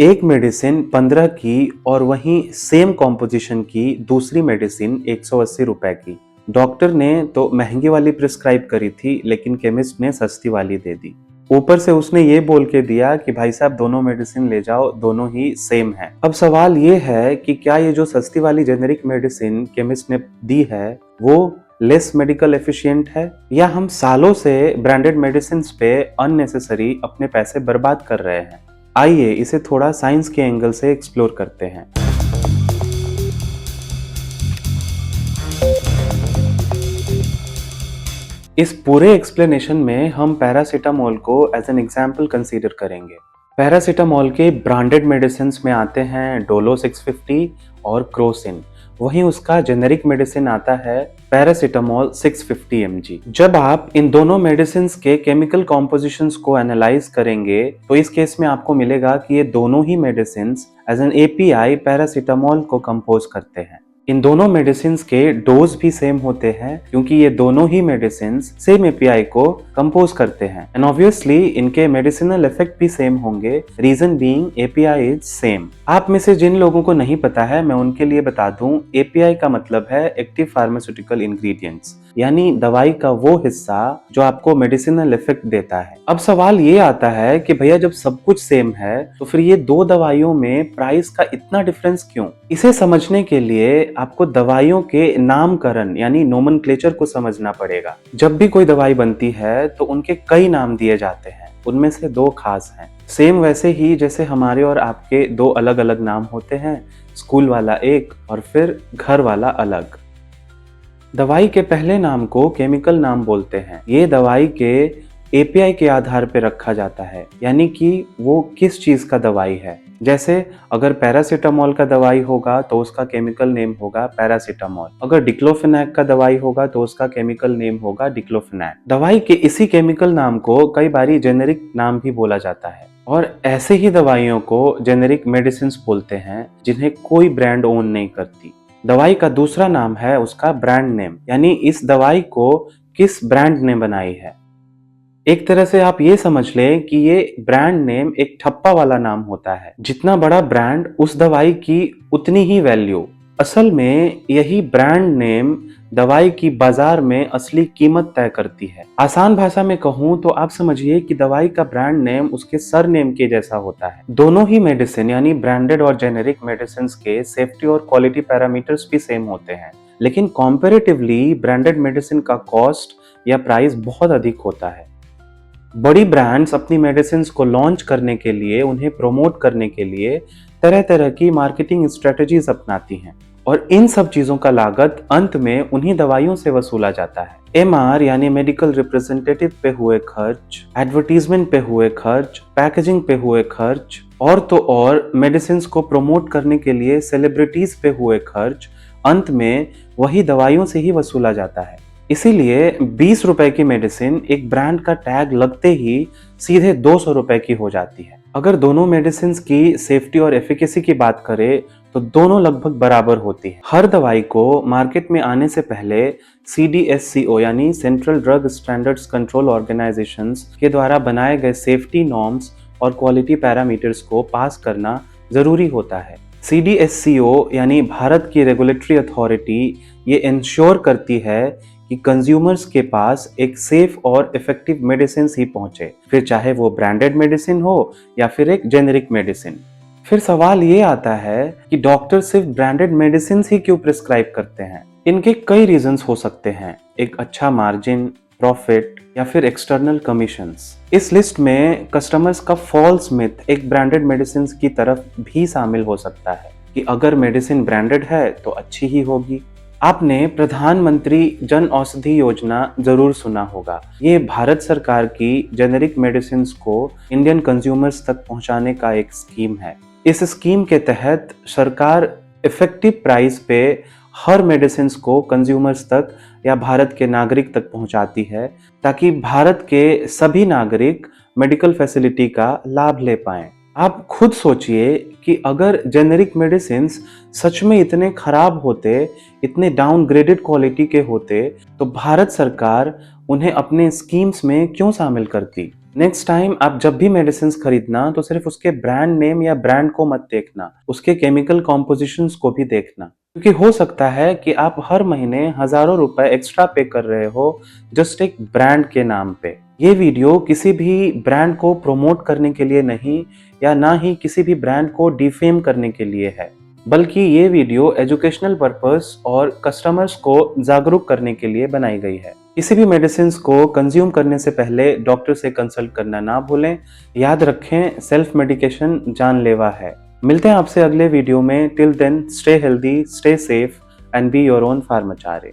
एक मेडिसिन 15 की और वहीं सेम कॉम्पोजिशन की दूसरी मेडिसिन 180 रुपए की। डॉक्टर ने तो महंगी वाली प्रिस्क्राइब करी थी, लेकिन केमिस्ट ने सस्ती वाली दे दी। ऊपर से उसने ये बोल के दिया कि भाई साहब दोनों मेडिसिन ले जाओ, दोनों ही सेम है। अब सवाल ये है कि क्या ये जो सस्ती वाली जेनेरिक मेडिसिन केमिस्ट ने दी है वो लेस मेडिकल एफिशिएंट है, या हम सालों से ब्रांडेड मेडिसिन पे अननेसेसरी अपने पैसे बर्बाद कर रहे हैं। आइए इसे थोड़ा साइंस के एंगल से एक्सप्लोर करते हैं। इस पूरे एक्सप्लेनेशन में हम पैरासीटामोल को एज एन एग्जाम्पल कंसीडर करेंगे। पैरासीटामोल के ब्रांडेड मेडिसिन में आते हैं डोलो 650 और क्रोसिन। वहीं उसका जेनेरिक मेडिसिन आता है पैरासीटामोल 650 mg। जब आप इन दोनों मेडिसिन के केमिकल कॉम्पोजिशंस को एनालाइज करेंगे तो इस केस में आपको मिलेगा कि ये दोनों ही medicine as an API paracetamol को कंपोज करते हैं। इन दोनों मेडिसिन के डोज भी सेम होते हैं क्योंकि ये दोनों ही मेडिसिन सेम एपीआई को कंपोज करते हैं, एंड ऑब्वियसली इनके मेडिसिनल इफेक्ट भी सेम होंगे, reason being API is same. आप में से जिन लोगों को नहीं पता है मैं उनके लिए बता दूं, एपीआई का मतलब है एक्टिव फार्मास्यूटिकल इंग्रेडिएंट्स, यानी दवाई का वो हिस्सा जो आपको मेडिसिनल इफेक्ट देता है। अब सवाल ये आता है कि भैया जब सब कुछ सेम है तो फिर ये दो दवाइयों में प्राइस का इतना डिफरेंस क्यों? इसे समझने के लिए आपको दवाइयों के नामकरण यानी नोमेनक्लेचर को समझना पड़ेगा। जब भी कोई दवाई बनती है तो उनके कई नाम दिए जाते हैं, उनमें से दो खास हैं। सेम वैसे ही जैसे हमारे और आपके दो अलग अलग नाम होते हैं, स्कूल वाला एक और फिर घर वाला अलग। दवाई के पहले नाम को केमिकल नाम बोलते हैं। ये दवाई के एपीआई के आधार पर रखा जाता है, यानी कि वो किस चीज का दवाई है। जैसे अगर पैरासीटामोल का दवाई होगा तो उसका केमिकल नेम होगा पैरासीटामोल, अगर डिक्लोफेनैक का दवाई होगा तो उसका केमिकल नेम होगा डिक्लोफेनैक। दवाई के इसी केमिकल नाम को कई बारी जेनेरिक नाम भी बोला जाता है, और ऐसे ही दवाइयों को जेनेरिक मेडिसिन बोलते हैं जिन्हें कोई ब्रांड ओन नहीं करती। दवाई का दूसरा नाम है उसका ब्रांड नेम, यानी इस दवाई को किस ब्रांड ने बनाई है। एक तरह से आप ये समझ लें कि ये ब्रांड नेम एक ठप्पा वाला नाम होता है। जितना बड़ा ब्रांड उस दवाई की उतनी ही वैल्यू। असल में यही ब्रांड नेम दवाई की बाजार में असली कीमत तय करती है। आसान भाषा में कहूँ तो आप समझिए कि दवाई का ब्रांड नेम उसके सर नेम के जैसा होता है। दोनों ही मेडिसिन यानी ब्रांडेड और जेनेरिक मेडिसिन के सेफ्टी और क्वालिटी पैरामीटर्स भी सेम होते हैं, लेकिन कॉम्पेरेटिवली ब्रांडेड मेडिसिन का कॉस्ट या प्राइस बहुत अधिक होता है। बड़ी ब्रांड्स अपनी मेडिसिन को लॉन्च करने के लिए, उन्हें प्रमोट करने के लिए तरह तरह की मार्केटिंग स्ट्रेटजीज अपनाती हैं, और इन सब चीजों का लागत अंत में उन्हीं दवाइयों से वसूला जाता है। एमआर यानी मेडिकल रिप्रेजेंटेटिव पे हुए खर्च, एडवर्टीजमेंट पे हुए खर्च, पैकेजिंग पे हुए खर्च, और तो और मेडिसिन को प्रमोट करने के लिए सेलिब्रिटीज पे हुए खर्च, अंत में वही दवाइयों से ही वसूला जाता है। इसीलिए 20 रुपए की मेडिसिन एक ब्रांड का टैग लगते ही सीधे 200 रुपए की हो जाती है। अगर दोनों मेडिसिन की सेफ्टी और एफिकेसी की बात करें तो दोनों लगभग बराबर होती है। हर दवाई को मार्केट में आने से पहले CDSCO यानी central drug standards control organisation के द्वारा बनाए गए सेफ्टी नॉर्म्स और क्वालिटी पैरामीटर्स को पास करना जरूरी होता है। CDSCO यानी भारत की रेगुलेटरी अथॉरिटी ये इंश्योर करती है कि कंज्यूमर्स के पास एक सेफ और इफेक्टिव मेडिसिन ही पहुंचे, फिर चाहे वो ब्रांडेड मेडिसिन हो या फिर एक जेनेरिक मेडिसिन। फिर सवाल ये आता है कि डॉक्टर सिर्फ ब्रांडेड मेडिसिन ही क्यों प्रिस्क्राइब करते हैं? इनके कई रीजंस हो सकते हैं, एक अच्छा मार्जिन, प्रॉफिट या फिर एक्सटर्नल कमीशंस। इस लिस्ट में कस्टमर्स का फॉल्स मिथ एक ब्रांडेड मेडिसिन की तरफ भी शामिल हो सकता है कि अगर मेडिसिन ब्रांडेड है तो अच्छी ही होगी। आपने प्रधानमंत्री जन औषधि योजना जरूर सुना होगा। ये भारत सरकार की जेनेरिक मेडिसिन को इंडियन कंज्यूमर्स तक पहुंचाने का एक स्कीम है। इस स्कीम के तहत सरकार इफेक्टिव प्राइस पे हर मेडिसिन को कंज्यूमर्स तक या भारत के नागरिक तक पहुंचाती है, ताकि भारत के सभी नागरिक मेडिकल फैसिलिटी का लाभ ले पाएं। आप खुद सोचिए कि अगर जेनेरिक मेडिसिन सच में इतने खराब होते, इतने डाउनग्रेडेड क्वालिटी के होते, तो भारत सरकार उन्हें अपने स्कीम्स में क्यों शामिल करती? नेक्स्ट टाइम आप जब भी मेडिसिन खरीदना तो सिर्फ उसके ब्रांड नेम या ब्रांड को मत देखना, उसके केमिकल कॉम्पोजिशंस को भी देखना, क्योंकि हो सकता है कि आप हर महीने हजारों रुपए एक्स्ट्रा पे कर रहे हो जस्ट एक ब्रांड के नाम पे। ये वीडियो किसी भी ब्रांड को प्रमोट करने के लिए नहीं, या ना ही किसी भी ब्रांड को डिफेम करने के लिए है, बल्कि ये वीडियो एजुकेशनल पर्पस और कस्टमर्स को जागरूक करने के लिए बनाई गई है। किसी भी मेडिसिन को कंज्यूम करने से पहले डॉक्टर से कंसल्ट करना ना भूलें। याद रखें, सेल्फ मेडिकेशन जानलेवा है। मिलते हैं आपसे अगले वीडियो में। Till then, stay healthy, stay safe and be your own फार्माचारी।